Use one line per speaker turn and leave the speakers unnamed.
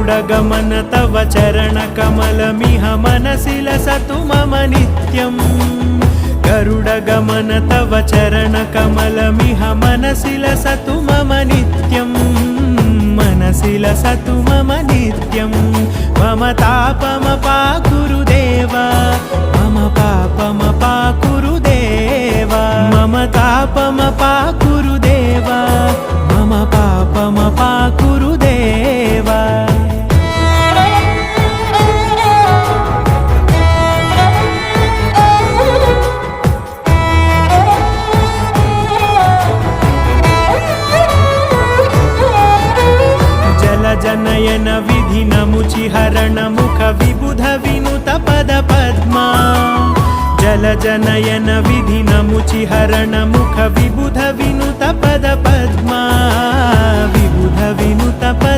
गरुडगमन तव चरणकमलमिह मनसि लसतु मम नित्यम् गरुडगमन तव चरणकमलमिह मनसि लसतु मम नित्यम् मनसि लसतु मम नित्यं मम तापमपाकुरु देव मम पापमपाकुरु देव मम तापमपाकुरु देव मम पापमपाकुरु देव जनयन विधि नमुचिहरण मुख विबुध विनुत पद पद्मा जल जनयन विधि नमुचिहरण मुख विबुध विनुत पद पद्मा विबुध विनुत पद